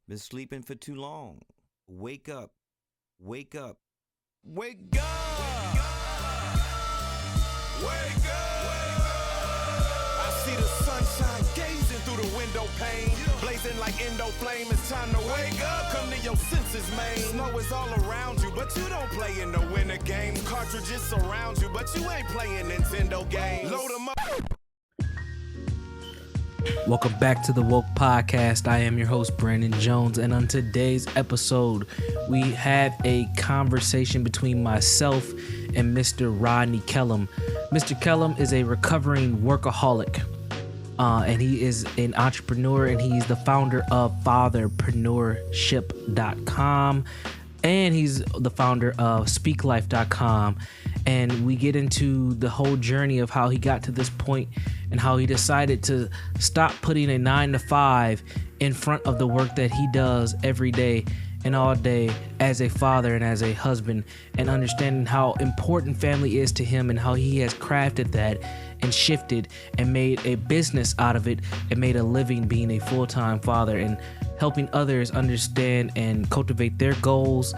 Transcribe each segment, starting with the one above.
Been sleeping for too long. Wake up. Wake up. Wake up! Wake up! I see the sunshine gazing through the window pane. Blazing like endo flame. It's time to wake up. Come to your senses, man. Snow is all around you, but you don't play in the winter game. Cartridges surround you, but you ain't playing Nintendo games. Load them up. Welcome back to the Woke Podcast. I am your host, Brandon Jones, and on today's episode, we have a conversation between myself and Mr. Rodney Kellum. Mr. Kellum is a recovering workaholic, and he is an entrepreneur, and he's the founder of Fatherpreneurship.com, and he's the founder of SpeakLife.com. And we get into the whole journey of how he got to this point and how he decided to stop putting a 9-to-5 in front of the work that he does every day and all day as a father and as a husband, and understanding how important family is to him and how he has crafted that and shifted and made a business out of it and made a living being a full-time father and helping others understand and cultivate their goals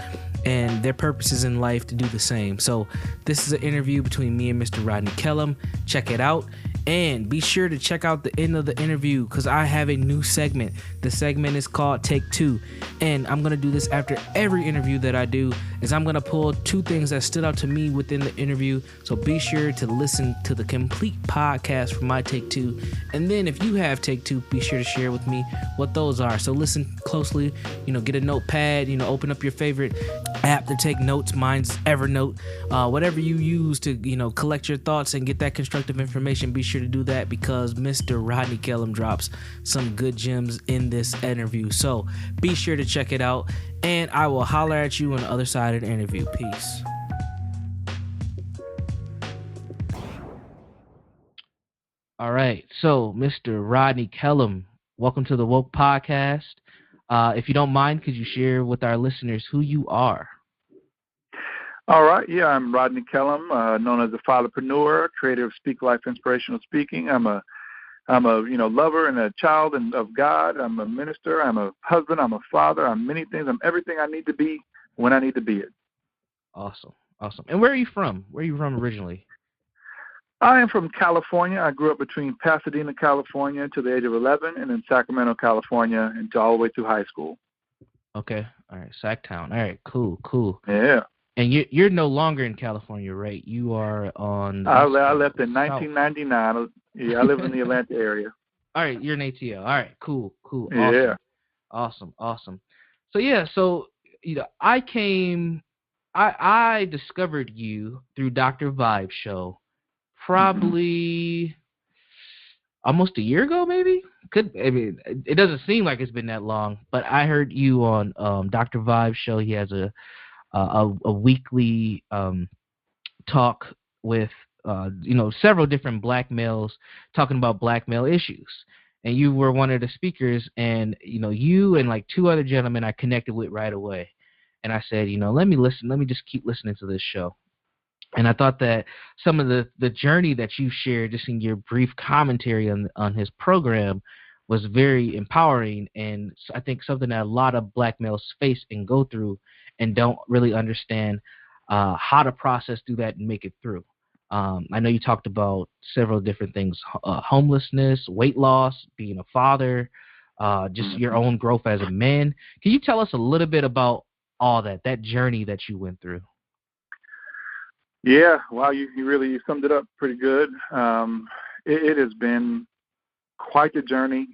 and their purposes in life to do the same. So this is an interview between me and Mr. Rodney Kellum. Check it out. And be sure to check out the end of the interview because I have a new segment. The segment is called Take Two. And I'm going to do this after every interview that I do, is I'm going to pull two things that stood out to me within the interview. So be sure to listen to the complete podcast for my Take Two. And then if you have Take Two, be sure to share with me what those are. So listen closely, get a notepad, open up your favorite app to take notes. Mine's Evernote. Whatever you use to, collect your thoughts and get that constructive information, be sure to do that because Mr. Rodney Kellum drops some good gems in this interview. So be sure to check it out, and I will holler at you on the other side of the interview. Peace. All right, so Mr. Rodney Kellum, welcome to the Woke Podcast. If you don't mind, could you share with our listeners who you are? All right. Yeah, I'm Rodney Kellum, known as the Fatherpreneur, creator of Speak Life Inspirational Speaking. I'm a lover and a child of God. I'm a minister. I'm a husband. I'm a father. I'm many things. I'm everything I need to be when I need to be it. Awesome. And where are you from? Where are you from originally? I am from California. I grew up between Pasadena, California, to the age of 11, and in Sacramento, California, until all the way through high school. Okay. All right. Sacktown. All right. Cool. Yeah. And you're no longer in California, right? You are on... I left in 1999. Yeah, I live in the Atlanta area. All right, you're in ATL. All right, cool. Awesome. Yeah. Awesome. So I discovered you through Dr. Vibe's show probably almost a year ago, maybe? It doesn't seem like it's been that long, but I heard you on Dr. Vibe's show. He has a weekly talk with several different black males talking about black male issues, and you were one of the speakers, and you and like two other gentlemen I connected with right away, and I said, let me just keep listening to this show. And I thought that some of the journey that you shared just in your brief commentary on his program was very empowering, and I think something that a lot of black males face and go through and don't really understand how to process through that and make it through. I know you talked about several different things, homelessness, weight loss, being a father, just your own growth as a man. Can you tell us a little bit about all that journey that you went through? Yeah, wow, you really summed it up pretty good. It has been quite the journey,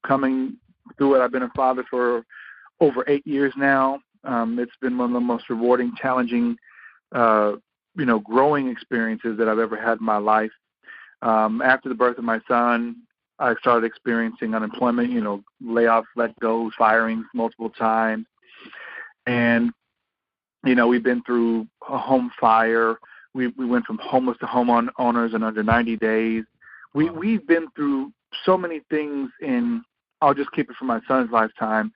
coming through it. I've been a father for over 8 years now. It's been one of the most rewarding, challenging, growing experiences that I've ever had in my life. After the birth of my son, I started experiencing unemployment, layoffs, let goes, firings multiple times. And, we've been through a home fire. We went from homeless to homeowners in under 90 days. We've been through so many things I'll just keep it for my son's lifetime,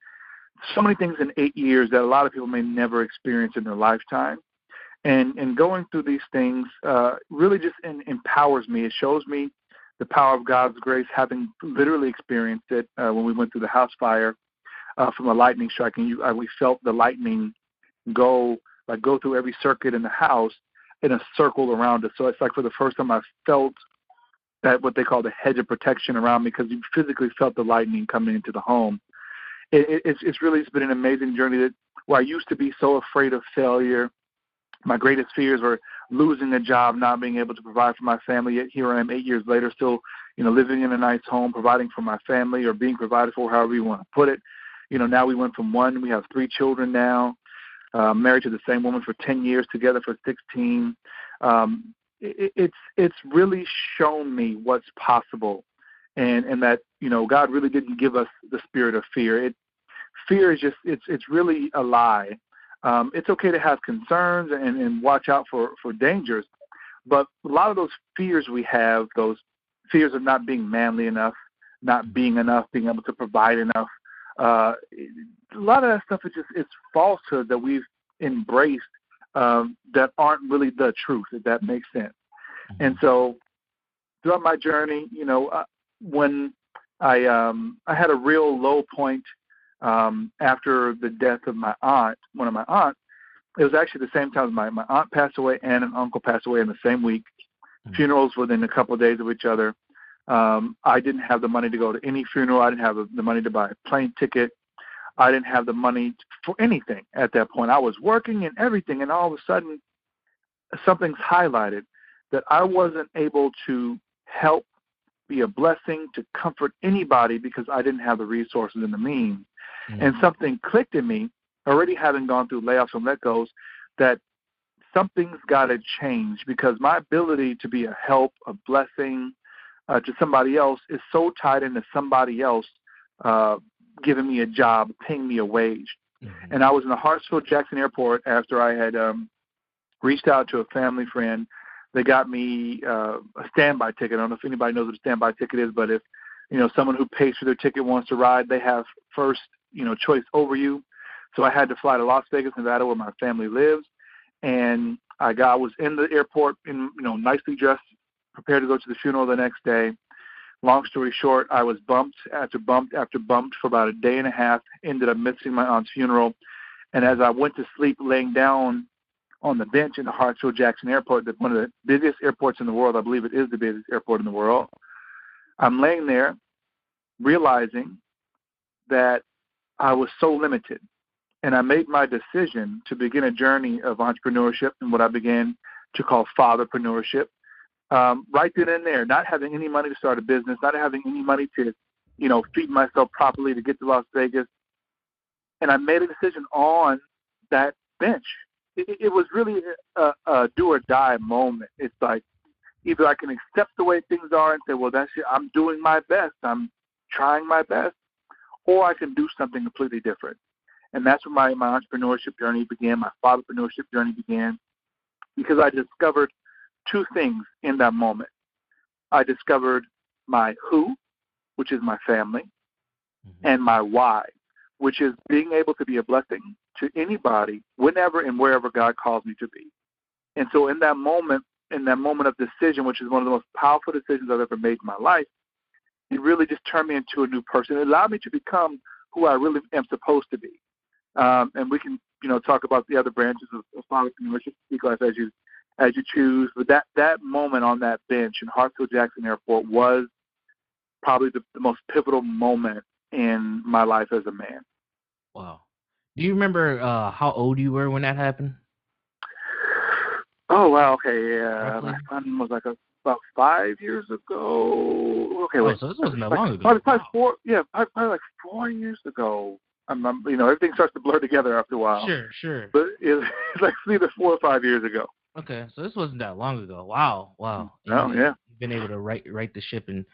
so many things in 8 years that a lot of people may never experience in their lifetime. And going through these things really just empowers me. It shows me the power of God's grace, having literally experienced it when we went through the house fire. from a lightning strike, and we felt the lightning go through every circuit in the house in a circle around us. So it's like for the first time I felt that what they call the hedge of protection around me, because you physically felt the lightning coming into the home. It's been an amazing journey where I used to be so afraid of failure. My greatest fears were losing a job, not being able to provide for my family. Yet here I am 8 years later, still, living in a nice home, providing for my family, or being provided for, however you want to put it. Now we went from one, we have 3 children now, married to the same woman for 10 years, together for 16. It's really shown me what's possible, and that, God really didn't give us the spirit of fear. Fear is just, it's really a lie. It's okay to have concerns and watch out for dangers, but a lot of those fears we have, those fears of not being manly enough, not being enough, being able to provide enough, a lot of that stuff is it's falsehood that we've embraced that aren't really the truth, if that makes sense. Mm-hmm. And so throughout my journey, when I had a real low point after the death of my aunt, one of my aunts. It was actually the same time as my aunt passed away and an uncle passed away in the same week. Mm-hmm. Funerals within a couple of days of each other. I didn't have the money to go to any funeral. I didn't have the money to buy a plane ticket. I didn't have the money for anything at that point. I was working and everything, and all of a sudden something's highlighted that I wasn't able to help, be a blessing, to comfort anybody because I didn't have the resources and the means. Mm-hmm. And something clicked in me, already having gone through layoffs and let-goes, that something's got to change, because my ability to be a help, a blessing to somebody else is so tied into somebody else giving me a job, paying me a wage. Mm-hmm. And I was in the Hartsfield-Jackson Airport after I had reached out to a family friend. They got me a standby ticket. I don't know if anybody knows what a standby ticket is, but if someone who pays for their ticket wants to ride, they have first choice over you. So I had to fly to Las Vegas, Nevada, where my family lives, and I was in the airport in nicely dressed, prepared to go to the funeral the next day. Long story short, I was bumped after bumped for about a day and a half. Ended up missing my aunt's funeral, and as I went to sleep, laying down on the bench in the Hartsfield-Jackson Airport, one of the busiest airports in the world, I believe it is the busiest airport in the world, I'm laying there realizing that I was so limited. And I made my decision to begin a journey of entrepreneurship and what I began to call fatherpreneurship. Right then and there, not having any money to start a business, not having any money to, feed myself properly to get to Las Vegas. And I made a decision on that bench. It was really a do or die moment. It's like, either I can accept the way things are and say, well, that's it. I'm doing my best. I'm trying my best. Or I can do something completely different. And that's when my entrepreneurship journey began, my fatherpreneurship journey began, because I discovered 2 things in that moment. I discovered my who, which is my family, mm-hmm. and my why, which is being able to be a blessing to anybody, whenever and wherever God calls me to be. And so in that moment of decision, which is one of the most powerful decisions I've ever made in my life, it really just turned me into a new person. It allowed me to become who I really am supposed to be. And we can, talk about the other branches of fatherpreneurship, speak life as you choose. But that moment on that bench in Hartsfield-Jackson Airport was probably the most pivotal moment in my life as a man. Wow. Do you remember how old you were when that happened? Oh, wow. Okay, yeah. My son was about 5 years ago. Okay, wait. So this wasn't that long ago. Probably 4. Yeah, probably like 4 years ago. Everything starts to blur together after a while. Sure. But it's like either 4 or 5 years ago. Okay, so this wasn't that long ago. Wow. Oh, yeah. You've been able to right the ship and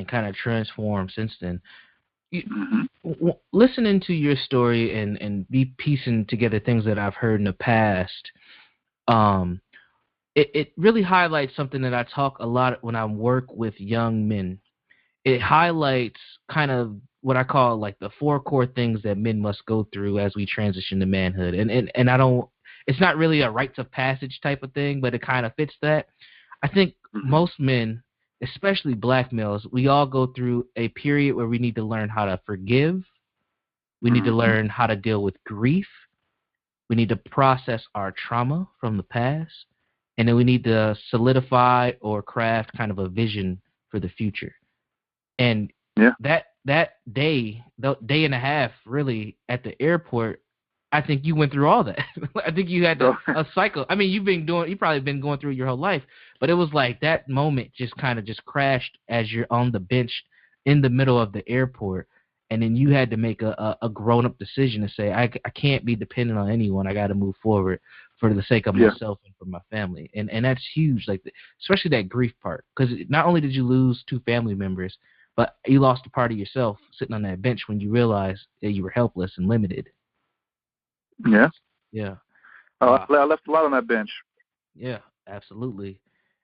kind of transform since then. Listening to your story and be piecing together things that I've heard in the past, it really highlights something that I talk a lot when I work with young men. It highlights kind of what I call like the 4 core things that men must go through as we transition to manhood. And I don't, it's not really a rites of passage type of thing, but it kind of fits that. I think most men, especially black males, we all go through a period where we need to learn how to forgive, We need to learn how to deal with grief. We need to process our trauma from the past. And then we need to solidify or craft kind of a vision for the future. And that day, the day and a half, really, at the airport, I think you went through all that. I think you had a cycle. I mean, you've probably been going through it your whole life, but it was like that moment just kind of just crashed as you're on the bench in the middle of the airport. And then you had to make a grown-up decision to say, I can't be dependent on anyone. I got to move forward for the sake of myself and for my family. And that's huge, like especially that grief part, because not only did you lose 2 family members, but you lost a part of yourself sitting on that bench when you realized that you were helpless and limited. Yeah. Yeah. I left a lot on that bench. Yeah, absolutely.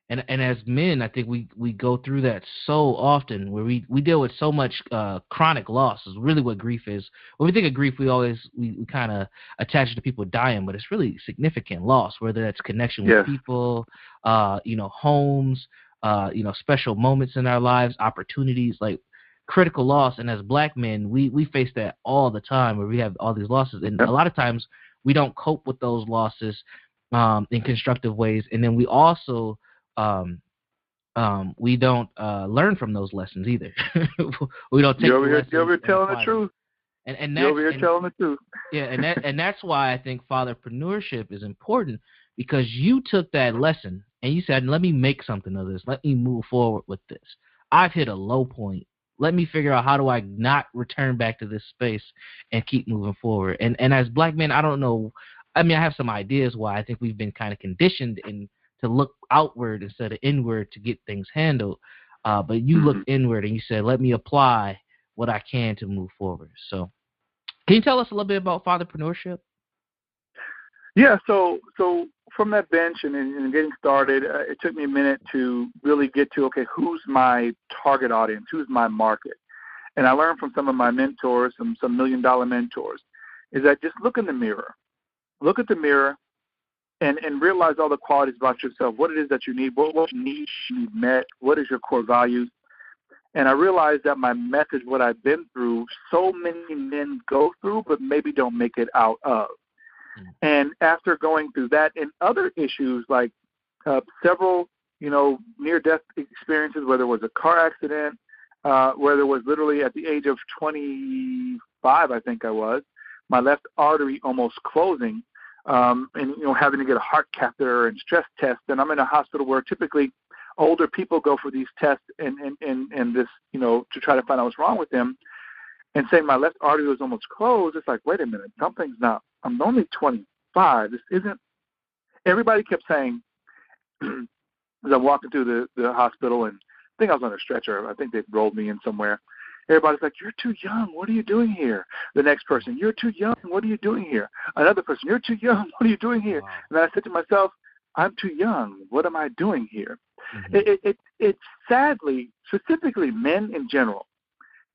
And as men, I think we go through that so often, where we deal with so much chronic loss is really what grief is. When we think of grief, we kind of attach it to people dying, but it's really significant loss, whether that's connection with people, homes, special moments in our lives, opportunities, like critical loss. And as Black men, we face that all the time, where we have all these losses, and a lot of times we don't cope with those losses in constructive ways, and then we also we don't learn from those lessons either. We don't take. You're over here telling the truth. And you're over here telling the truth. Yeah, and that's why I think fatherpreneurship is important, because you took that lesson and you said, "Let me make something of this. Let me move forward with this. I've hit a low point. Let me figure out how do I not return back to this space and keep moving forward." And as Black men, I don't know. I mean, I have some ideas why I think we've been kind of conditioned to look outward instead of inward to get things handled. But you looked inward and you said, let me apply what I can to move forward. So can you tell us a little bit about fatherpreneurship? Yeah, so from that bench and getting started, it took me a minute to really get to, okay, who's my target audience? Who's my market? And I learned from some of my mentors, some $1 million mentors, is that just look in the mirror. Look at the mirror and realize all the qualities about yourself, what it is that you need, what needs you need met, what is your core values. And I realized that my message, what I've been through, so many men go through, but maybe don't make it out of. And after going through that and other issues like several, near-death experiences, whether it was a car accident, whether it was literally at the age of 25, I think I was, my left artery almost closing, and having to get a heart catheter and stress test. And I'm in a hospital where typically older people go for these tests and this, to try to find out what's wrong with them. And saying my left artery was almost closed, it's like, wait a minute, something's not. I'm only 25. This isn't. Everybody kept saying, as I'm walking through the hospital, and I think I was on a stretcher. I think they rolled me in somewhere. Everybody's like, you're too young. What are you doing here? The next person, you're too young. What are you doing here? Another person, you're too young. What are you doing here? Wow. And then I said to myself, I'm too young. What am I doing here? Mm-hmm. It sadly, specifically men in general,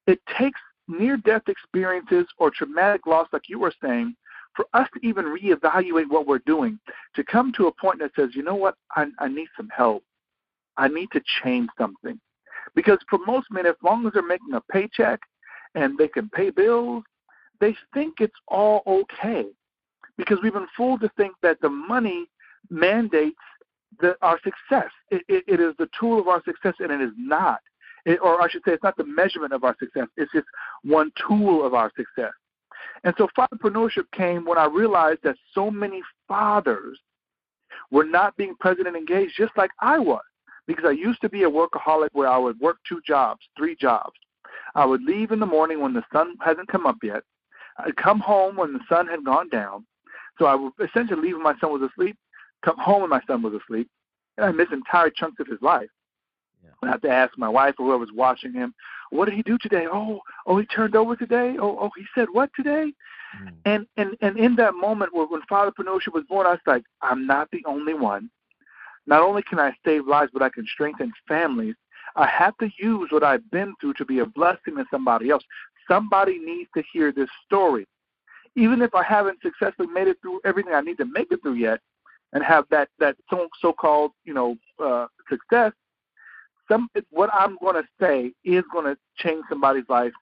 it takes near-death experiences or traumatic loss, like you were saying, for us to even reevaluate what we're doing, to come to a point that says, you know what, I need some help. I need to change something. Because for most men, as long as they're making a paycheck and they can pay bills, they think it's all okay. Because we've been fooled to think that the money mandates our success. It is the tool of our success, and it is not. Or I should say, it's not the measurement of our success. It's just one tool of our success. And so fatherpreneurship came when I realized that so many fathers were not being present and engaged, just like I was. Because I used to be a workaholic where I would work 2 jobs, 3 jobs. I would leave in the morning when the sun hasn't come up yet. I'd come home when the sun had gone down. So I would essentially leave when my son was asleep, come home when my son was asleep, and I miss entire chunks of his life. I have to ask my wife or whoever's watching him, what did he do today? Oh, he turned over today? Oh, he said what today? And in that moment when fatherpreneurship was born, I was like, I'm not the only one. Not only can I save lives, but I can strengthen families. I have to use what I've been through to be a blessing to somebody else. Somebody needs to hear this story. Even if I haven't successfully made it through everything I need to make it through yet and have that so-called, success, what I'm going to say is going to change somebody's life,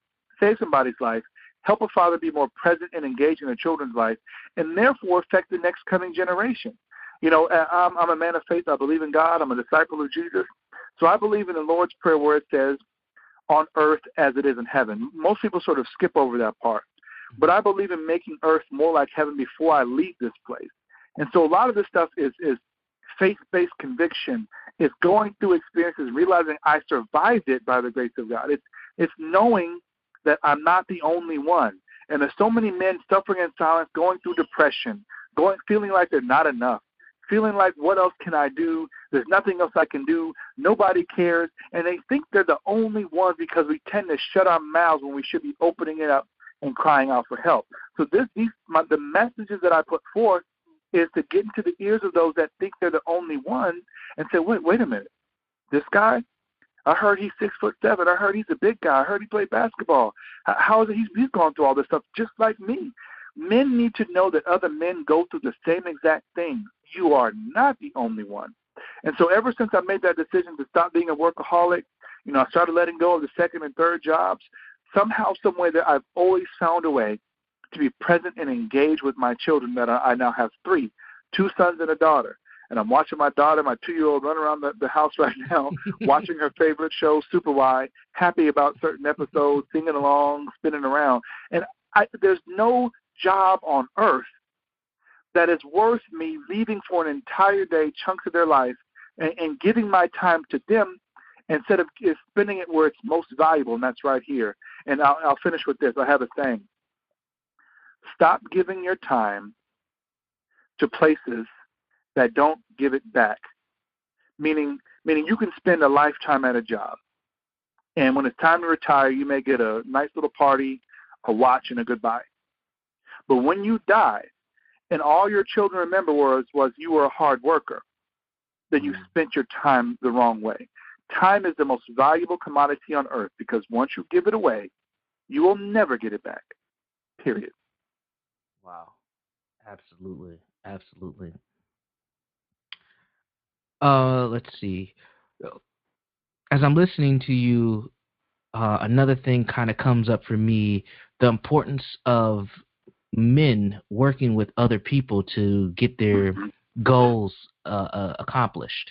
save somebody's life, help a father be more present and engaged in their children's life, and therefore affect the next coming generation. I'm a man of faith. I believe in God. I'm a disciple of Jesus. So I believe in the Lord's Prayer where it says, on earth as it is in heaven. Most people sort of skip over that part. But I believe in making earth more like heaven before I leave this place. And so a lot of this stuff is faith-based conviction. It's going through experiences, realizing I survived it by the grace of God. It's knowing that I'm not the only one. And there's so many men suffering in silence, going through depression, feeling like they're not enough, feeling like, what else can I do? There's nothing else I can do. Nobody cares. And they think they're the only ones because we tend to shut our mouths when we should be opening it up and crying out for help. So the messages that I put forth is to get into the ears of those that think they're the only one and say, wait a minute. This guy, I heard he's 6'7". I heard he's a big guy. I heard he played basketball. How is it he's gone through all this stuff just like me? Men need to know that other men go through the same exact thing. You are not the only one. And so ever since I made that decision to stop being a workaholic, I started letting go of the second and third jobs. Somehow, some way that I've always found a way to be present and engaged with my children that I now have 3, 2 sons and a daughter. And I'm watching my daughter, my 2-year-old, run around the house right now, watching her favorite show, Super Y, happy about certain episodes, singing along, spinning around. And there's no job on earth that is worth me leaving for an entire day, chunks of their life, and giving my time to them instead of spending it where it's most valuable, and that's right here. And I'll finish with this. I have a saying. Stop giving your time to places that don't give it back, meaning you can spend a lifetime at a job, and when it's time to retire, you may get a nice little party, a watch, and a goodbye. But when you die, and all your children remember was you were a hard worker, then you spent your time the wrong way. Time is the most valuable commodity on earth because once you give it away, you will never get it back, period. Wow. Absolutely. Absolutely. Let's see. As I'm listening to you, another thing kind of comes up for me, the importance of men working with other people to get their goals accomplished.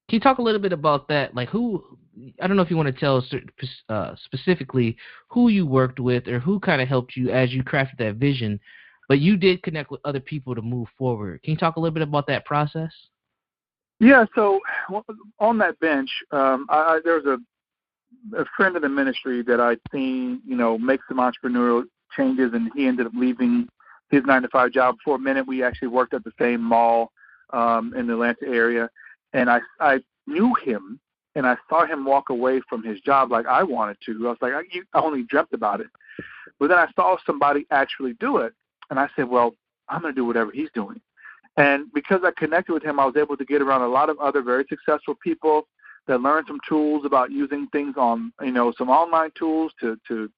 Can you talk a little bit about that? Like I don't know if you want to tell us specifically who you worked with or who kind of helped you as you crafted that vision, but you did connect with other people to move forward. Can you talk a little bit about that process? Yeah, so on that bench, there was a friend of the ministry that I'd seen, make some entrepreneurial changes, and he ended up leaving his 9-to-5 job. For a minute, we actually worked at the same mall in the Atlanta area, and I knew him, and I saw him walk away from his job like I wanted to. I was like, I only dreamt about it. But then I saw somebody actually do it, and I said, well, I'm going to do whatever he's doing. And because I connected with him, I was able to get around a lot of other very successful people that learned some tools about using things on, some online tools to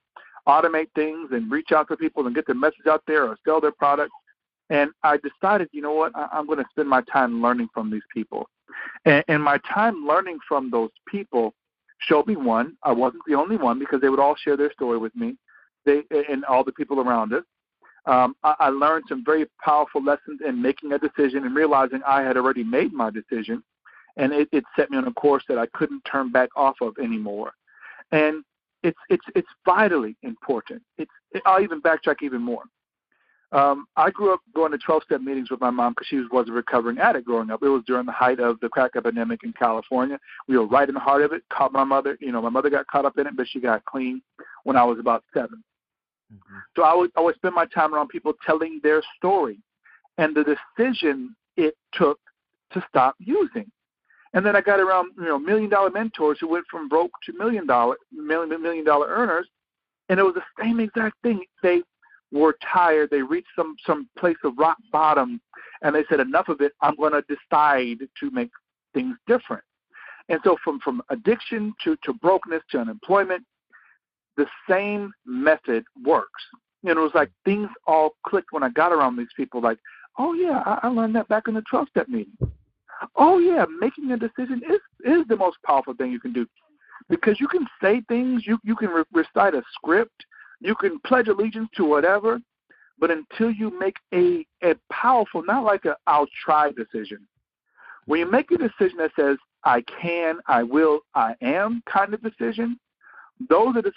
automate things and reach out to people and get their message out there or sell their product. And I decided, you know what, I'm going to spend my time learning from these people. And my time learning from those people showed me, one, I wasn't the only one because they would all share their story with me, and all the people around us. I learned some very powerful lessons in making a decision and realizing I had already made my decision, and it set me on a course that I couldn't turn back off of anymore. And it's vitally important. I'll even backtrack even more. I grew up going to 12-step meetings with my mom because she was a recovering addict growing up. It was during the height of the crack epidemic in California. We were right in the heart of it. Caught my mother. My mother got caught up in it, but she got clean when I was about 7. Mm-hmm. So I would spend my time around people telling their story and the decision it took to stop using. And then I got around, $1 million mentors who went from broke to million dollar earners, and it was the same exact thing. They were tired. They reached some place of rock bottom, and they said, enough of it. I'm going to decide to make things different. And so from addiction to brokenness to unemployment, the same method works. It was like things all clicked when I got around these people. Like, oh, yeah, I learned that back in the 12-step meeting. Oh, yeah, making a decision is the most powerful thing you can do because you can say things, you can recite a script, You can pledge allegiance to whatever, but until you make a powerful, not like a I'll try decision. When you make a decision that says, I can, I will, I am kind of decision, those are the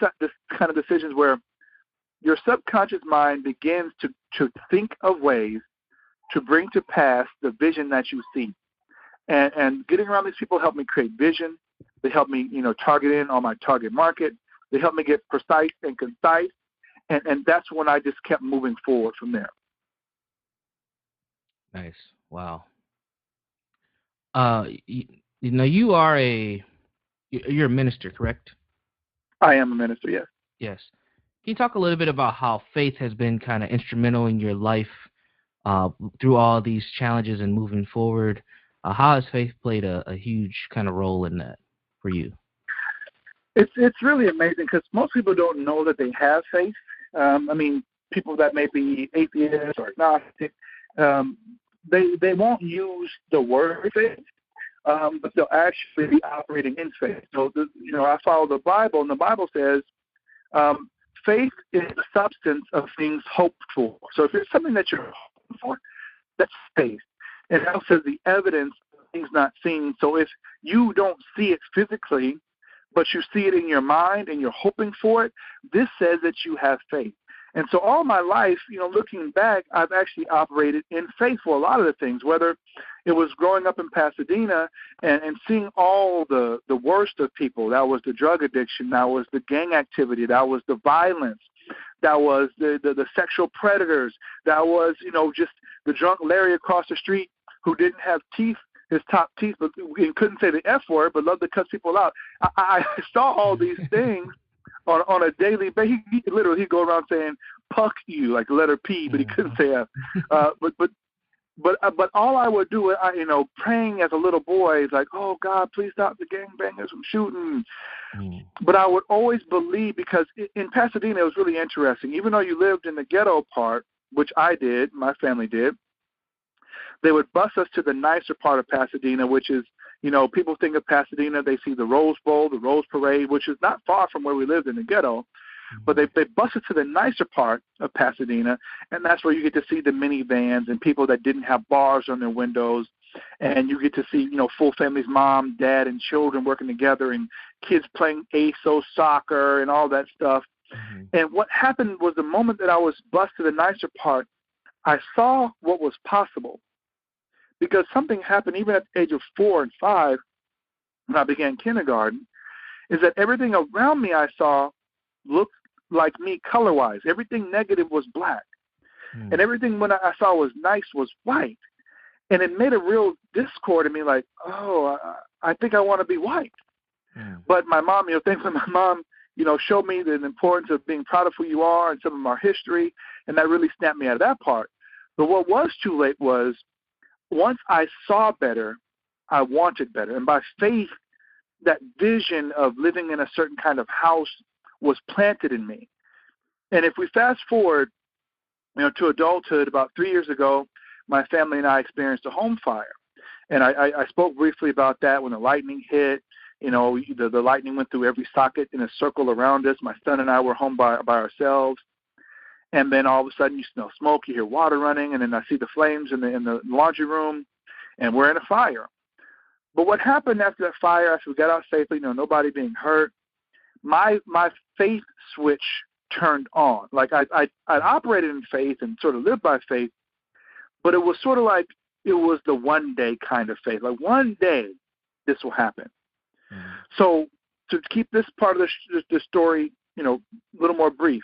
kind of decisions where your subconscious mind begins to think of ways to bring to pass the vision that you see. And getting around these people helped me create vision. They helped me, target in on my target market. They helped me get precise and concise. And that's when I just kept moving forward from there. Nice. Wow. You're a minister, correct? I am a minister, yes. Yes. Can you talk a little bit about how faith has been kind of instrumental in your life through all these challenges and moving forward? How has faith played a huge kind of role in that for you? It's really amazing because most people don't know that they have faith. People that may be atheists or agnostic, they won't use the word faith, but they'll actually be operating in faith. So, I follow the Bible, and the Bible says faith is the substance of things hoped for. So if it's something that you're hoping for, that's faith. And it also says the evidence of things not seen. So if you don't see it physically, but you see it in your mind and you're hoping for it, this says that you have faith. And so all my life, looking back, I've actually operated in faith for a lot of the things, whether it was growing up in Pasadena and seeing all the worst of people. That was the drug addiction. That was the gang activity. That was the violence. That was the sexual predators. That was, just the drunk Larry across the street who didn't have teeth, his top teeth, but he couldn't say the F word, but loved to cuss people out. I saw all these things on a daily basis. He'd go around saying "puck you" like the letter P, but he couldn't say F. But all I would do, praying as a little boy is like, oh God, please stop the gangbangers from shooting. But I would always believe, because in Pasadena it was really interesting. Even though you lived in the ghetto part, which I did, my family did, they would bus us to the nicer part of Pasadena, which is, people think of Pasadena, they see the Rose Bowl, the Rose Parade, which is not far from where we lived in the ghetto. But they bus us to the nicer part of Pasadena, and that's where you get to see the minivans and people that didn't have bars on their windows. And you get to see, full families, mom, dad, and children working together, and kids playing ASO soccer and all that stuff. And what happened was the moment that I was bused to the nicer part, I saw what was possible. Because something happened even at the age of 4 and 5 when I began kindergarten, is that everything around me I saw looked like me color-wise. Everything negative was black. And everything when I saw was nice was white. And it made a real discord in me, like, oh, I think I want to be white. But my mom, thankfully my mom, showed me the importance of being proud of who you are and some of our history, and that really snapped me out of that part. But what was too late was, once I saw better, I wanted better. And by faith, that vision of living in a certain kind of house was planted in me. And if we fast forward, to adulthood, about 3 years ago, my family and I experienced a home fire. And I spoke briefly about that when the lightning hit. The lightning went through every socket in a circle around us. My son and I were home by ourselves. And then all of a sudden you smell smoke, you hear water running, and then I see the flames in the laundry room, and we're in a fire. But what happened after that fire, after we got out safely, nobody being hurt, my faith switch turned on. Like I'd operated in faith and sort of lived by faith, but it was sort of like it was the one day kind of faith. Like one day this will happen. So to keep this part of the story, a little more brief,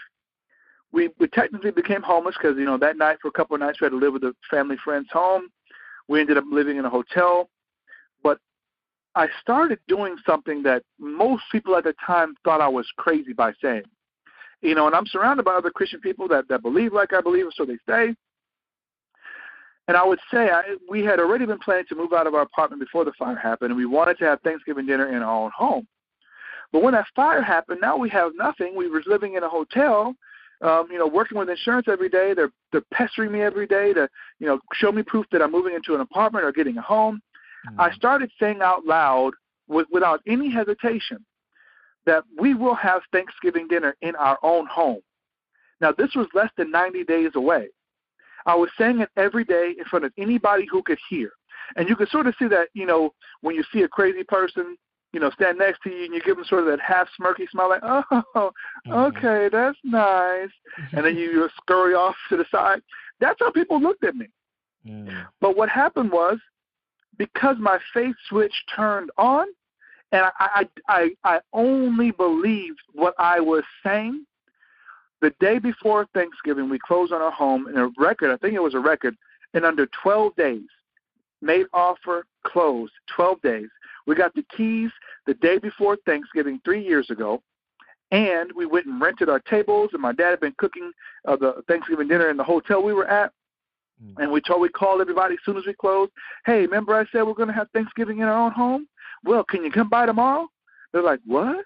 we technically became homeless because, that night for a couple of nights we had to live with a family friend's home. We ended up living in a hotel. But I started doing something that most people at the time thought I was crazy by saying. And I'm surrounded by other Christian people that believe like I believe, so they say. And I would say we had already been planning to move out of our apartment before the fire happened, and we wanted to have Thanksgiving dinner in our own home. But when that fire happened, now we have nothing. We were living in a hotel, working with insurance every day. They're pestering me every day to, show me proof that I'm moving into an apartment or getting a home. I started saying out loud, without any hesitation, that we will have Thanksgiving dinner in our own home. Now, this was less than 90 days away. I was saying it every day in front of anybody who could hear. And you could sort of see that, when you see a crazy person, stand next to you and you give them sort of that half smirky smile like, oh, okay, that's nice. And then you scurry off to the side. That's how people looked at me. But what happened was, because my faith switch turned on, and I only believed what I was saying, the day before Thanksgiving, we closed on our home in a record, I think it was a record, in under 12 days. Made offer, closed, 12 days. We got the keys the day before Thanksgiving 3 years ago, and we went and rented our tables, and my dad had been cooking the Thanksgiving dinner in the hotel we were at, and we called everybody as soon as we closed, hey, remember I said we're going to have Thanksgiving in our own home? Well, can you come by tomorrow? They're like, what?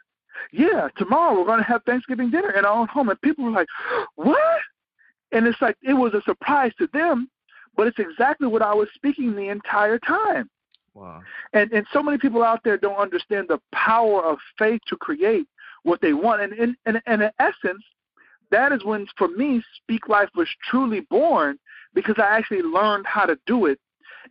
Yeah, tomorrow we're going to have Thanksgiving dinner in our own home. And people were like, what? And it's like it was a surprise to them, but it's exactly what I was speaking the entire time. Wow. And so many people out there don't understand the power of faith to create what they want. And in essence, that is when, for me, Speak Life was truly born, because I actually learned how to do it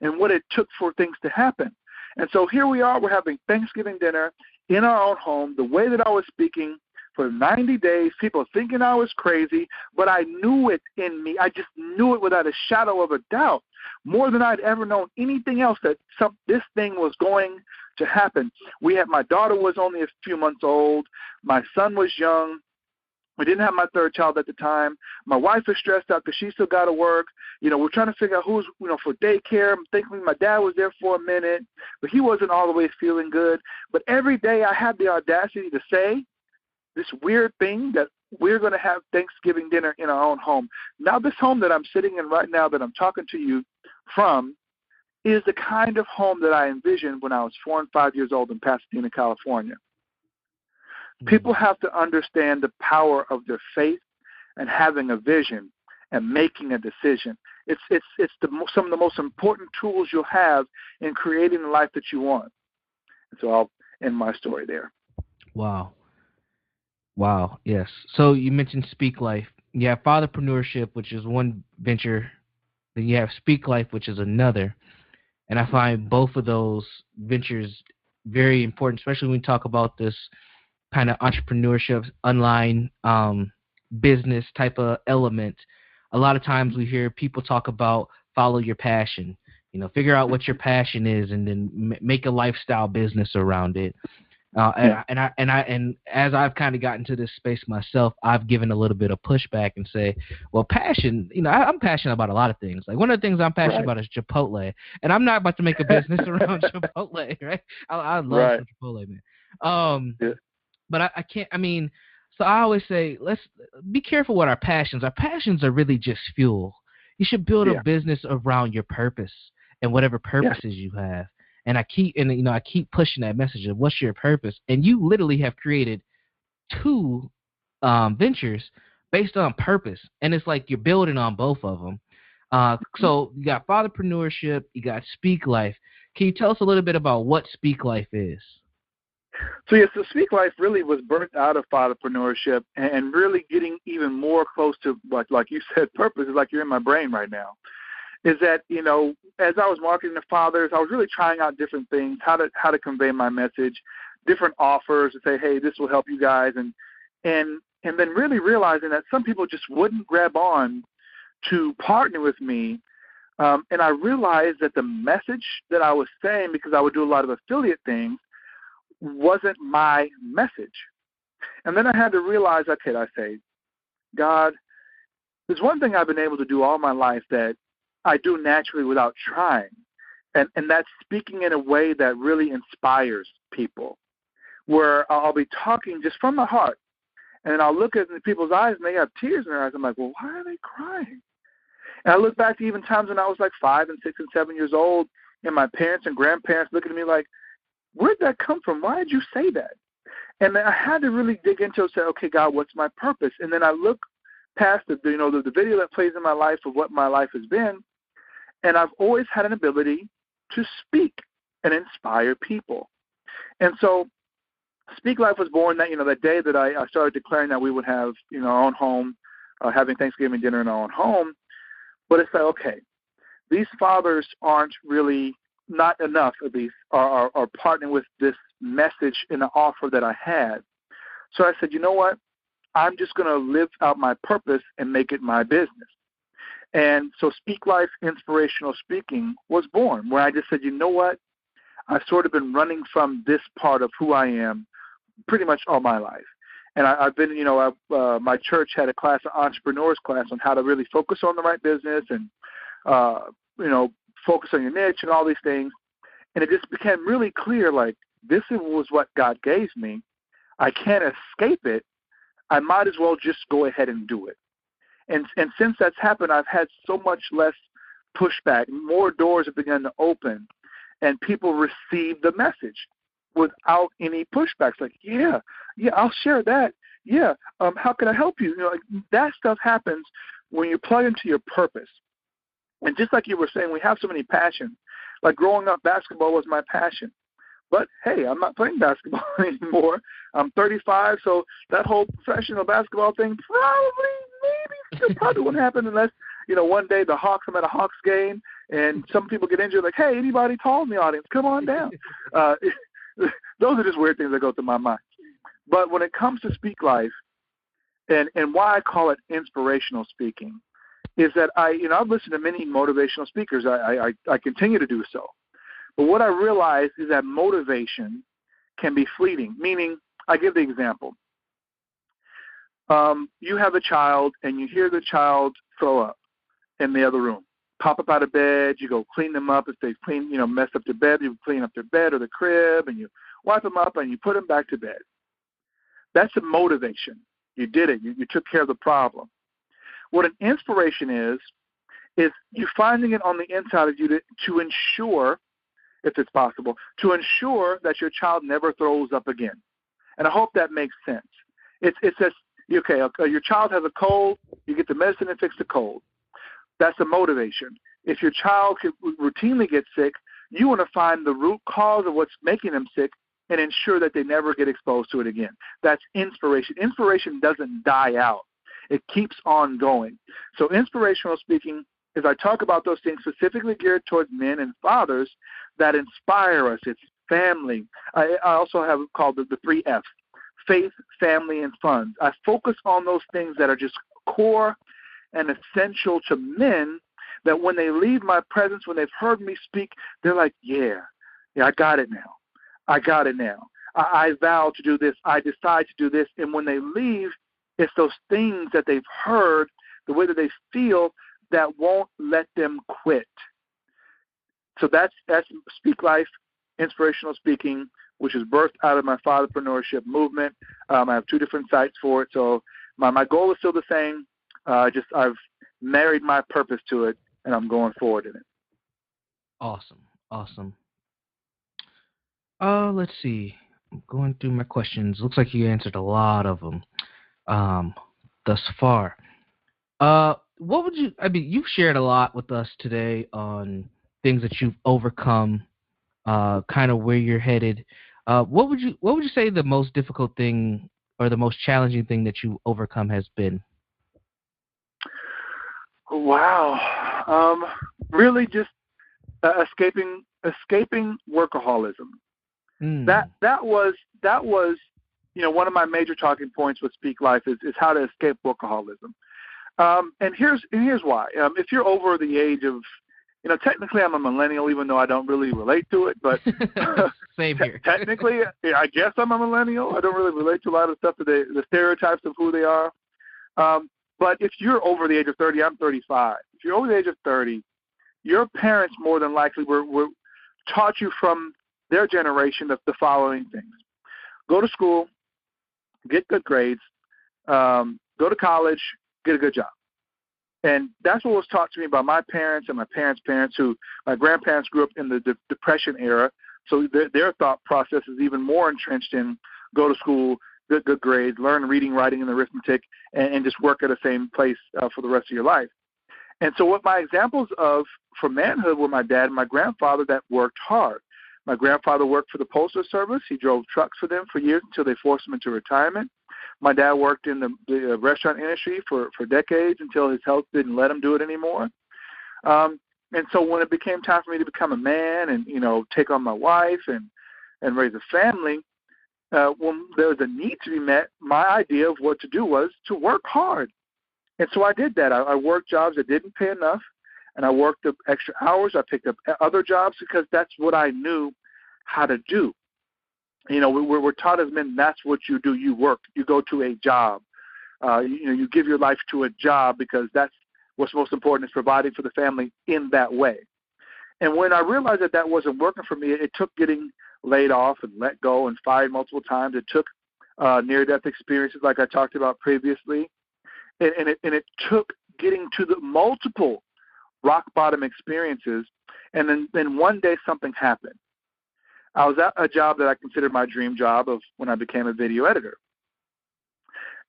and what it took for things to happen. And so here we are, we're having Thanksgiving dinner in our own home, the way that I was speaking for 90 days, people thinking I was crazy, but I knew it in me. I just knew it without a shadow of a doubt, more than I'd ever known anything else, that this thing was going to happen. My daughter was only a few months old. My son was young. We didn't have my third child at the time. My wife is stressed out because she still got to work. We're trying to figure out who's, for daycare. I'm thinking my dad was there for a minute, but he wasn't all the way feeling good. But every day I had the audacity to say this weird thing that we're going to have Thanksgiving dinner in our own home. Now, this home that I'm sitting in right now that I'm talking to you from is the kind of home that I envisioned when I was 4 and 5 years old in Pasadena, California. People have to understand the power of their faith and having a vision and making a decision. It's some of the most important tools you'll have in creating the life that you want. And so I'll end my story there. Wow. Yes. So you mentioned Speak Life. You have Fatherpreneurship, which is one venture. Then you have Speak Life, which is another. And I find both of those ventures very important, especially when we talk about this kind of entrepreneurship, online business type of element. A lot of times we hear people talk about follow your passion, figure out what your passion is and then make a lifestyle business around it. And as I've kind of gotten to this space myself, I've given a little bit of pushback and say, well, passion, I'm passionate about a lot of things. Like one of the things I'm passionate about is Chipotle, and I'm not about to make a business around Chipotle, right? I love Chipotle, man. But I can't, so I always say, let's be careful with our passions. Our passions are really just fuel. You should build a business around your purpose and whatever purposes you have. And I keep pushing that message of what's your purpose. And you literally have created 2 ventures based on purpose. And it's like you're building on both of them. So you got Fatherpreneurship, you got Speak Life. Can you tell us a little bit about what Speak Life is? So Speak Life really was birthed out of Fatherpreneurship and really getting even more close to, like you said, purpose. Is like you're in my brain right now. Is that, as I was marketing to fathers, I was really trying out different things, how to convey my message, different offers to say, hey, this will help you guys. And then really realizing that some people just wouldn't grab on to partner with me. And I realized that the message that I was saying, because I would do a lot of affiliate things, wasn't my message. And then I had to realize, okay, I say, God, there's one thing I've been able to do all my life that I do naturally without trying, and that's speaking in a way that really inspires people, where I'll be talking just from the heart, and I'll look at people's eyes, and they have tears in their eyes. I'm like, well, why are they crying? And I look back to even times when I was like 5 and 6 and 7 years old, and my parents and grandparents looking at me like, where'd that come from? Why did you say that? And then I had to really dig into it and say, okay, God, what's my purpose? And then I look past the video that plays in my life of what my life has been, and I've always had an ability to speak and inspire people. And so Speak Life was born that, that day that I started declaring that we would have, our own home. having Thanksgiving dinner in our own home. But it's like, okay, these fathers aren't really, not enough at least, are partnering with this message in the offer that I had. So I said, you know what? I'm just going to live out my purpose and make it my business. And so Speak Life Inspirational Speaking was born, where I just said, you know what? I've sort of been running from this part of who I am pretty much all my life. And I've been, my church had a class, an entrepreneurs class, on how to really focus on the right business and, focus on your niche and all these things. And it just became really clear, like, this was what God gave me. I can't escape it. I might as well just go ahead and do it. And since that's happened, I've had so much less pushback. More doors have begun to open, and people receive the message without any pushbacks. Like, yeah, I'll share that. Yeah, how can I help you? That stuff happens when you plug into your purpose. And just like you were saying, we have so many passions. Like growing up, basketball was my passion. But, hey, I'm not playing basketball anymore. I'm 35, so that whole professional basketball thing probably won't happen unless, one day I'm at a Hawks game and some people get injured, like, hey, anybody tall in the audience, come on down. Those are just weird things that go through my mind. But when it comes to Speak Life, and why I call it inspirational speaking, is that I've listened to many motivational speakers. I continue to do so. But what I realized is that motivation can be fleeting, meaning, I give the example. You have a child, and you hear the child throw up in the other room. Pop up out of bed, you go clean them up. If they've messed up their bed, you clean up their bed or the crib, and you wipe them up, and you put them back to bed. That's a motivation. You did it. You took care of the problem. What an inspiration is you finding it on the inside of you to ensure, if it's possible, to ensure that your child never throws up again. And I hope that makes sense. It's just, okay, your child has a cold, you get the medicine and fix the cold. That's a motivation. If your child routinely gets sick, you want to find the root cause of what's making them sick and ensure that they never get exposed to it again. That's inspiration. Inspiration doesn't die out. It keeps on going. So inspirational speaking is I talk about those things specifically geared towards men and fathers that inspire us. It's family. I also have called the 3 F's, faith, family, and funds. I focus on those things that are just core and essential to men, that when they leave my presence, when they've heard me speak, they're like, yeah, I got it now. I got it now. I vow to do this. I decide to do this. And when they leave, it's those things that they've heard, the way that they feel, that won't let them quit. So that's Speak Life, Inspirational Speaking, which is birthed out of my Fatherpreneurship movement. I have 2 different sites for it. So my goal is still the same. I've married my purpose to it, and I'm going forward in it. Awesome. Let's see. I'm going through my questions. Looks like you answered a lot of them thus far. You've shared a lot with us today on things that you've overcome, kind of where you're headed. What would you say the most difficult thing or the most challenging thing that you overcome has been? Wow. Really just escaping workaholism. That was one of my major talking points with Speak Life is how to escape workaholism. And here's why. If you're over the age of, technically I'm a millennial, even though I don't really relate to it, but same here. Technically, I guess I'm a millennial. I don't really relate to a lot of stuff, the stereotypes of who they are. But if you're over the age of 30, I'm 35. If you're over the age of 30, your parents more than likely were taught you from their generation of the following things: go to school, get good grades, go to college, get a good job. And that's what was taught to me by my parents and my parents' parents, who my grandparents grew up in the Depression era. So their thought process is even more entrenched in go to school, get good grades, learn reading, writing, and arithmetic, and just work at the same place for the rest of your life. And so what my examples of for manhood were my dad and my grandfather that worked hard. My grandfather worked for the Postal Service. He drove trucks for them for years until they forced him into retirement. My dad worked in the restaurant industry for decades until his health didn't let him do it anymore. And so when it became time for me to become a man and, take on my wife and raise a family, when there was a need to be met, my idea of what to do was to work hard. And so I did that. I worked jobs that didn't pay enough, and I worked up extra hours. I picked up other jobs because that's what I knew how to do. We're taught as men, that's what you do. You work. You go to a job. You give your life to a job because that's what's most important, is providing for the family in that way. And when I realized that wasn't working for me, it took getting laid off and let go and fired multiple times. It took near-death experiences like I talked about previously. And it took getting to the multiple rock-bottom experiences. And then one day something happened. I was at a job that I considered my dream job of when I became a video editor.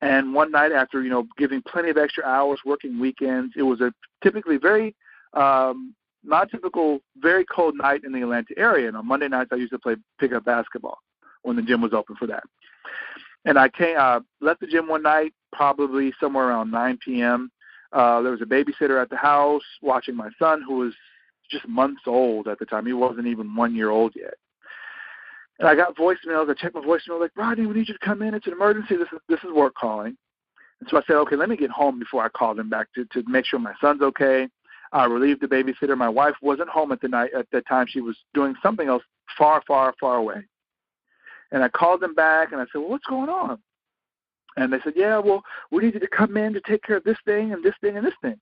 And one night after, giving plenty of extra hours, working weekends, it was a typically very non-typical, very cold night in the Atlanta area. And on Monday nights, I used to play pickup basketball when the gym was open for that. And I left the gym one night, probably somewhere around 9 p.m. There was a babysitter at the house watching my son, who was just months old at the time. He wasn't even 1 year old yet. And I got voicemails. I checked my voicemail, like, Rodney, we need you to come in. It's an emergency. This is work calling. And so I said, okay, let me get home before I call them back to make sure my son's okay. I relieved the babysitter. My wife wasn't home at that time. She was doing something else far, far, far away. And I called them back, and I said, well, what's going on? And they said, yeah, well, we need you to come in to take care of this thing and this thing and this thing.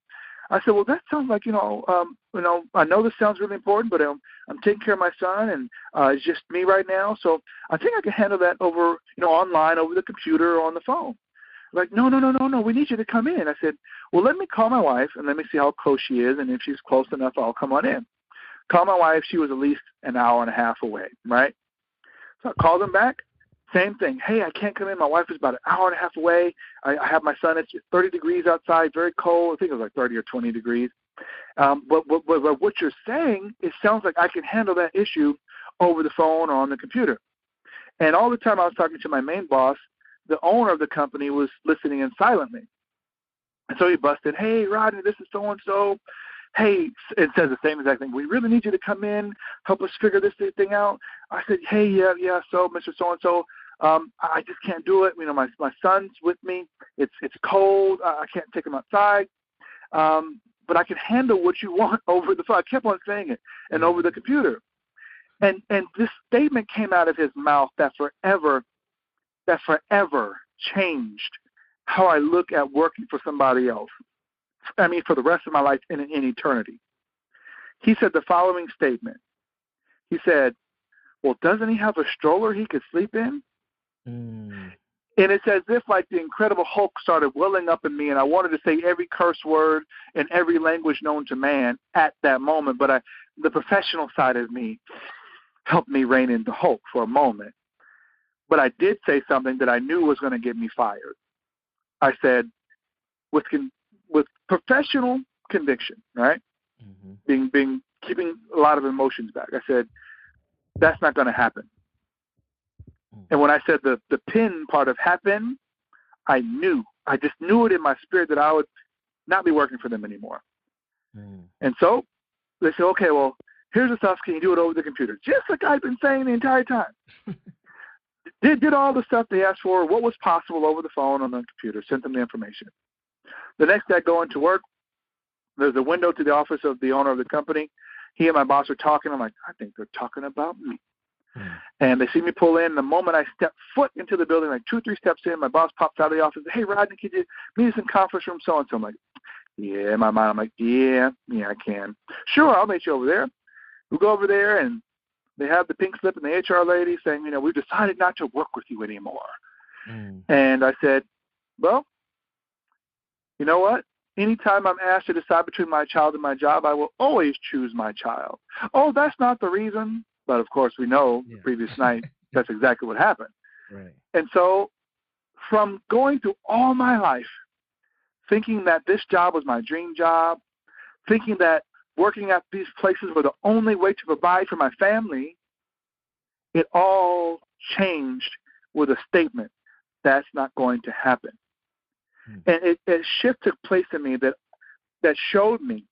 I said, well, that sounds like, I know this sounds really important, but I'm taking care of my son, and it's just me right now. So I think I can handle that over, online, over the computer or on the phone. Like, no, we need you to come in. I said, well, let me call my wife and let me see how close she is, and if she's close enough, I'll come on in. Call my wife. She was at least an hour and a half away, right? So I called them back. Same thing. Hey, I can't come in. My wife is about an hour and a half away. I have my son. It's 30 degrees outside, very cold. I think it was like 30 or 20 degrees. But what you're saying, it sounds like I can handle that issue over the phone or on the computer. And all the time I was talking to my main boss, the owner of the company was listening in silently. And so he busted, hey, Rodney, this is so-and-so. Hey, it says the same exact thing. We really need you to come in, help us figure this thing out. I said, hey, yeah, so Mr. So-and-so, I just can't do it. My son's with me. It's cold. I can't take him outside. But I can handle what you want over the phone. I kept on saying it, and over the computer. And this statement came out of his mouth that forever changed how I look at working for somebody else. I mean, for the rest of my life in eternity. He said the following statement. He said, well, doesn't he have a stroller he could sleep in? And it's as if like the Incredible Hulk started welling up in me, and I wanted to say every curse word in every language known to man at that moment. But the professional side of me helped me rein in the Hulk for a moment. But I did say something that I knew was going to get me fired. I said, with professional conviction, right? Mm-hmm. Keeping a lot of emotions back. I said, that's not going to happen. And when I said the pin part of happen, I just knew it in my spirit that I would not be working for them anymore. And so they said, okay, well, here's the stuff. Can you do it over the computer? Just like I've been saying the entire time. Did all the stuff they asked for, what was possible over the phone, on the computer, sent them the information. The next day I go into work. There's a window to the office of the owner of the company. He and my boss are talking. I'm like, I think they're talking about me. And they see me pull in. The moment I step foot into the building, like 2-3 steps in, my boss pops out of the office. Hey, Rodney, could you meet us in conference room so-and-so? I'm like, yeah. In my mind, I'm like, yeah, I can. Sure, I'll meet you over there. We go over there, and they have the pink slip and the HR lady saying, we've decided not to work with you anymore. And I said, well, you know what? Anytime I'm asked to decide between my child and my job, I will always choose my child. Oh, that's not the reason. But, of course, we know the previous night that's exactly what happened. Right. And so from going through all my life thinking that this job was my dream job, thinking that working at these places were the only way to provide for my family, it all changed with a statement. that's not going to happen. And a shift took place in me that showed me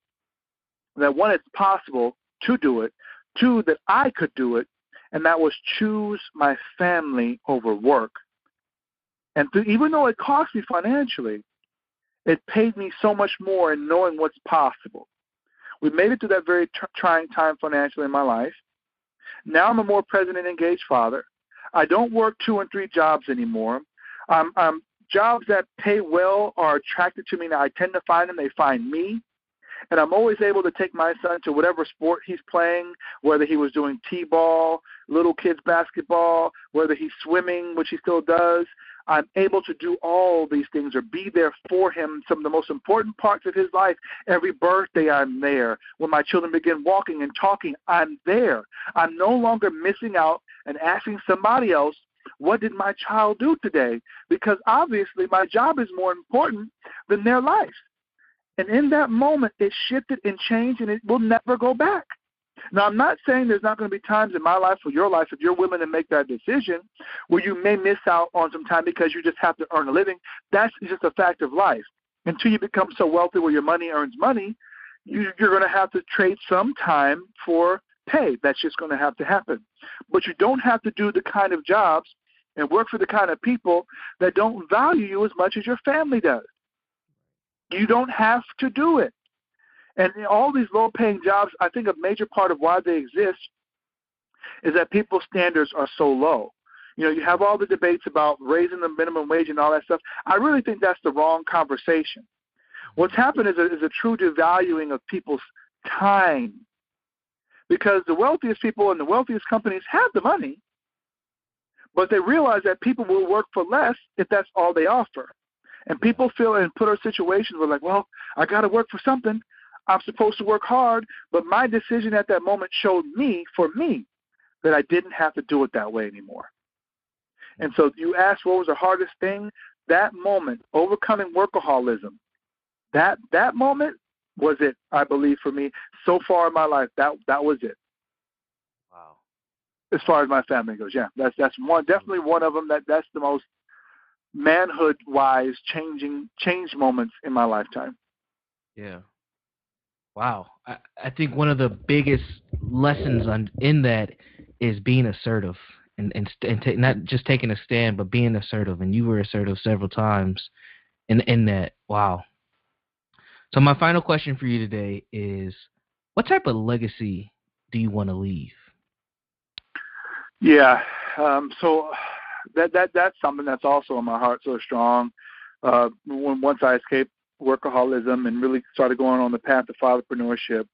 that, one, it's possible to do it, two, that I could do it, and that was choose my family over work. And even though it cost me financially, it paid me so much more in knowing what's possible. We made it through that very trying time financially in my life. Now I'm a more present and engaged father. I don't work 2 and 3 jobs anymore. Jobs that pay well are attracted to me now. I tend to find them. They find me. And I'm always able to take my son to whatever sport he's playing, whether he was doing t-ball, little kids basketball, whether he's swimming, which he still does. I'm able to do all these things or be there for him, some of the most important parts of his life. Every birthday, I'm there. When my children begin walking and talking, I'm there. I'm no longer missing out and asking somebody else, what did my child do today? Because obviously my job is more important than their life. And in that moment, it shifted and changed, and it will never go back. Now, I'm not saying there's not going to be times in my life or your life, if you're willing to make that decision, where you may miss out on some time because you just have to earn a living. That's just a fact of life. Until you become so wealthy where your money earns money, you're going to have to trade some time for pay. That's just going to happen. But you don't have to do the kind of jobs and work for the kind of people that don't value you as much as your family does. You don't have to do it. And all these low-paying jobs, I think a major part of why they exist is that people's standards are so low. You know, you have all the debates about raising the minimum wage and all that stuff. I really think that's the wrong conversation. What's happened is a true devaluing of people's time, because the wealthiest people and the wealthiest companies have the money, but they realize that people will work for less if that's all they offer. And people feel and put our situations where, like, well, I got to work for something. I'm supposed to work hard, but my decision at that moment showed me, for me, that I didn't have to do it that way anymore. And so you asked what was the hardest thing? That moment, overcoming workaholism, that moment was it, I believe, for me. So far in my life, that was it. Wow. As far as my family goes, yeah. That's definitely one of them. That's the most manhood-wise change moments in my lifetime. Yeah. Wow. I think one of the biggest lessons in that is being assertive and not just taking a stand, but being assertive. And you were assertive several times in that. Wow. So my final question for you today is, what type of legacy do you want to leave? Yeah. So that's something that's also in my heart so strong. Once I escaped workaholism and really started going on the path of fatherpreneurship,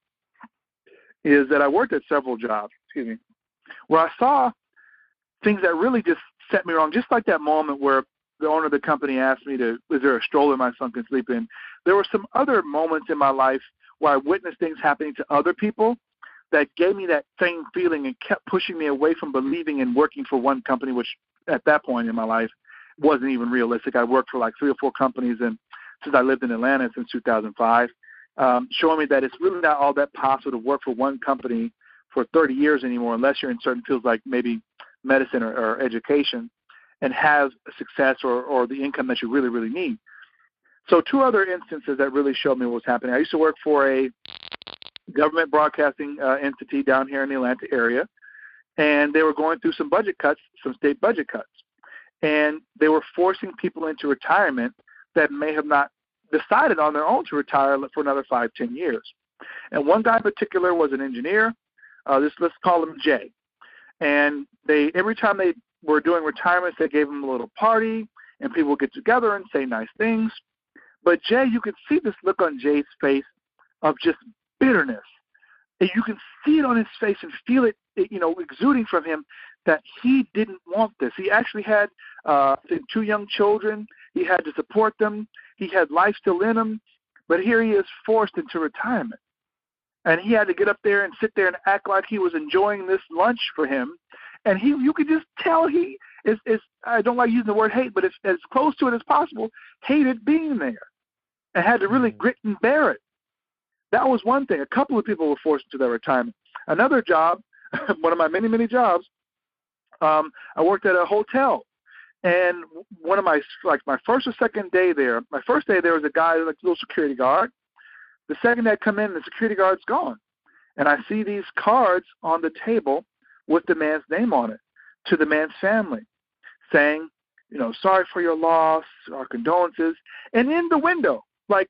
is that I worked at several jobs, where I saw things that really just set me wrong. Just like that moment where the owner of the company asked me, is there a stroller my son can sleep in? There were some other moments in my life where I witnessed things happening to other people that gave me that same feeling and kept pushing me away from believing in working for one company, which at that point in my life wasn't even realistic. I worked for like 3 or 4 companies and since I lived in Atlanta since 2005, showing me that it's really not all that possible to work for one company for 30 years anymore, unless you're in certain fields like maybe medicine or education, and have success or the income that you really, really need. So 2 other instances that really showed me what was happening. I used to work for a government broadcasting entity down here in the Atlanta area, and they were going through some budget cuts, some state budget cuts, and they were forcing people into retirement that may have not decided on their own to retire for another 5-10 years. And one guy in particular was an engineer. Let's call him Jay. And every time they were doing retirements, they gave him a little party, and people would get together and say nice things. But Jay, you could see this look on Jay's face of just bitterness. And you can see it on his face and feel it, exuding from him that he didn't want this. He actually had 2 young children. He had to support them. He had life still in him. But here he is forced into retirement. And he had to get up there and sit there and act like he was enjoying this lunch for him. And you could just tell he is, I don't like using the word hate, but it's as close to it as possible, hated being there and had to really grit and bear it. That was one thing. A couple of people were forced into their retirement. Another job, one of my many, many jobs, I worked at a hotel. And one of my first or second day there, my first day there was a guy, like a little security guard. The second day I come in, the security guard's gone. And I see these cards on the table with the man's name on it to the man's family saying, sorry for your loss, our condolences. And in the window, like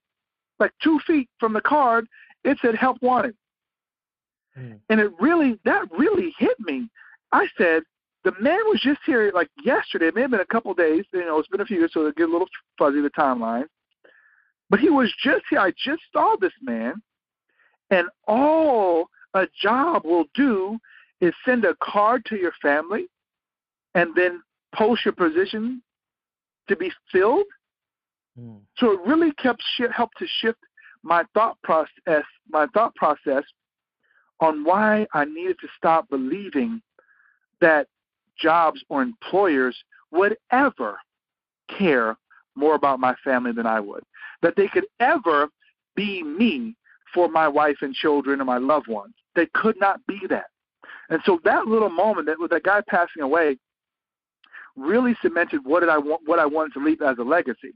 2 feet from the card, it said help wanted. And that really hit me. I said, the man was just here like yesterday. It may have been a couple of days. It's been a few years, so it'll get a little fuzzy, the timeline. But he was just here. I just saw this man. And all a job will do is send a card to your family and then post your position to be filled. So it really helped to shift my thought process on why I needed to stop believing that jobs or employers would ever care more about my family than I would, that they could ever be me for my wife and children and my loved ones. They could not be that. And so that little moment, with that guy passing away, really cemented what I wanted to leave as a legacy.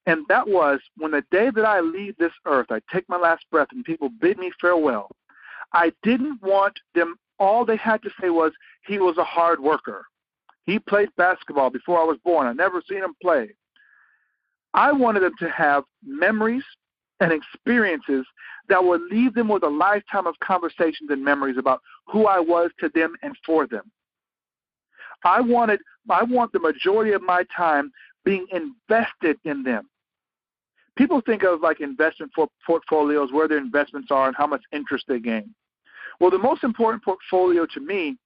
And that was when the day that I leave this earth, I take my last breath and people bid me farewell, I didn't want them, all they had to say was he was a hard worker. He played basketball before I was born. I never seen him play. I wanted them to have memories and experiences that would leave them with a lifetime of conversations and memories about who I was to them and for them. I want the majority of my time being invested in them. People think of like investment portfolios, where their investments are and how much interest they gain. Well, the most important portfolio to me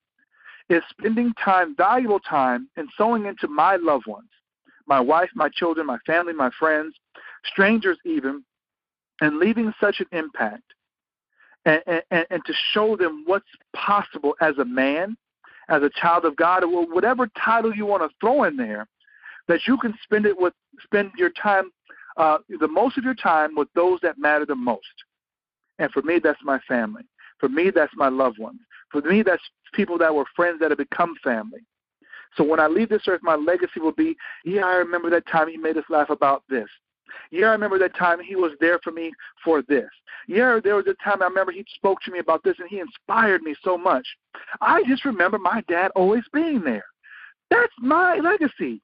is spending time, valuable time, and sowing into my loved ones, my wife, my children, my family, my friends, strangers even, and leaving such an impact and to show them what's possible as a man, as a child of God, or whatever title you want to throw in there, that you can spend your time, the most of your time with those that matter the most. And for me, that's my family. For me, that's my loved ones. For me, that's people that were friends that have become family. So when I leave this earth, my legacy will be, I remember that time he made us laugh about this. I remember that time he was there for me for this. There was a time I remember he spoke to me about this and he inspired me so much. I just remember my dad always being there. That's my legacy.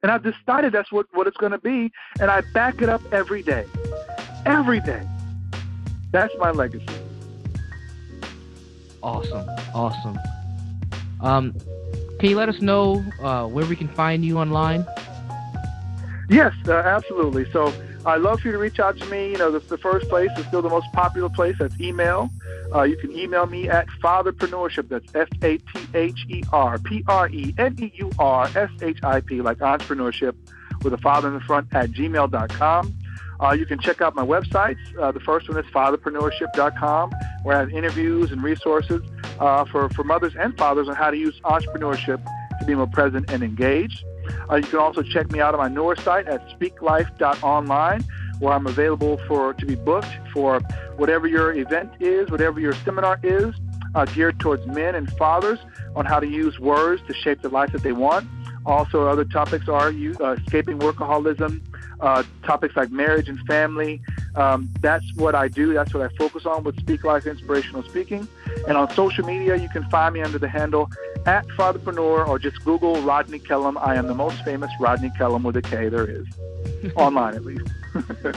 And I've decided that's what it's going to be, and I back it up every day. Every day. That's my legacy. Awesome. Can you let us know where we can find you online? Yes, absolutely. So I'd love for you to reach out to me. The first place is still the most popular place. That's email. You can email me at Fatherpreneurship. That's FATHERPRENEURSHIP, like entrepreneurship, with a father in the front, at gmail.com. You can check out my websites. The first one is Fatherpreneurship.com, where I have interviews and resources for mothers and fathers on how to use entrepreneurship to be more present and engaged. You can also check me out on my newer site at speaklife.online, where I'm available to be booked for whatever your event is, whatever your seminar is, geared towards men and fathers on how to use words to shape the life that they want. Also, other topics are escaping workaholism, topics like marriage and family. That's what I do. That's what I focus on with Speak Life Inspirational Speaking. And on social media, you can find me under the handle at Fatherpreneur, or just Google Rodney Kellum. I am the most famous Rodney Kellum with a K there is, online at least.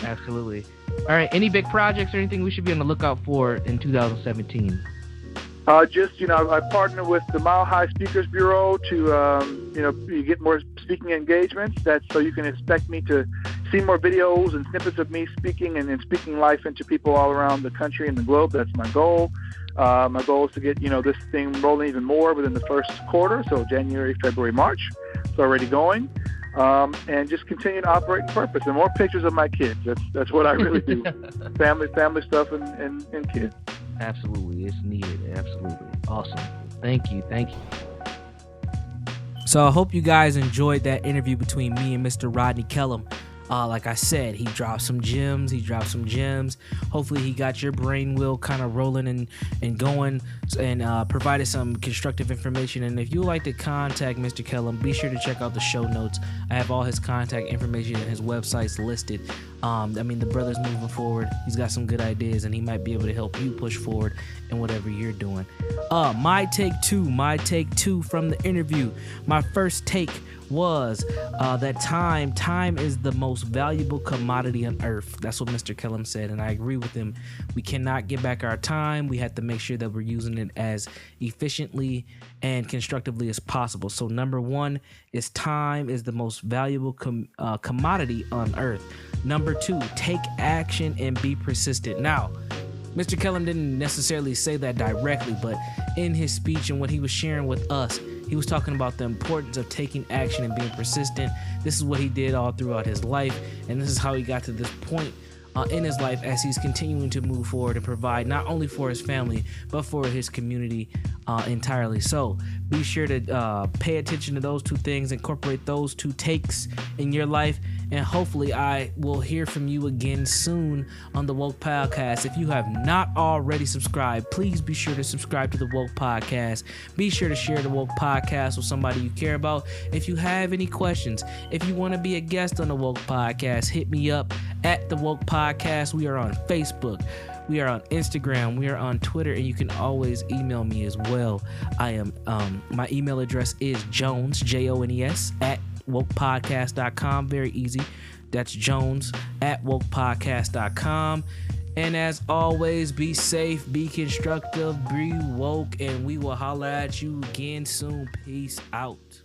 Absolutely. All right. Any big projects or anything we should be on the lookout for in 2017? I partner with the Mile High Speakers Bureau to, you get more speaking engagements. That's so you can expect me to see more videos and snippets of me speaking and speaking life into people all around the country and the globe. That's my goal. My goal is to get, this thing rolling even more within the first quarter, so January, February, March. It's already going. And just continue to operate in purpose. And more pictures of my kids. That's what I really do. family stuff and kids. Absolutely. It's needed. Absolutely. Awesome. Thank you. So I hope you guys enjoyed that interview between me and Mr. Rodney Kellum. Like I said, he dropped some gems. Hopefully he got your brain wheel kind of rolling and going, and provided some constructive information. And if you would like to contact Mr. Kellum, be sure to check out the show notes. I have all his contact information and his websites listed. The brother's moving forward. He's got some good ideas, and he might be able to help you push forward in whatever you're doing. My take two from the interview. My first take was that time is the most valuable commodity on earth. That's what Mr. Kellum said, and I agree with him. We cannot get back our time. We have to make sure that we're using it as efficiently and constructively as possible. So number one is time is the most valuable commodity on earth. Number two, take action and be persistent. Now, Mr. Kellum didn't necessarily say that directly, but in his speech and what he was sharing with us, he was talking about the importance of taking action and being persistent. This is what he did all throughout his life, and this is how he got to this point in his life as he's continuing to move forward and provide not only for his family, but for his community entirely. So be sure to pay attention to those two things, incorporate those two takes in your life, and hopefully I will hear from you again soon on the Woke Podcast. If you have not already subscribed, please be sure to subscribe to the Woke Podcast. Be sure to share the Woke Podcast with somebody you care about. If you have any questions, if you want to be a guest on the Woke Podcast, hit me up at the Woke Podcast. We are on Facebook, we are on Instagram, we are on Twitter, and you can always email me as well. I am my email address is Jones, Jones, at wokepodcast.com. Very easy. That's Jones at wokepodcast.com. And as always, be safe, be constructive, be woke, and we will holler at you again soon. Peace out.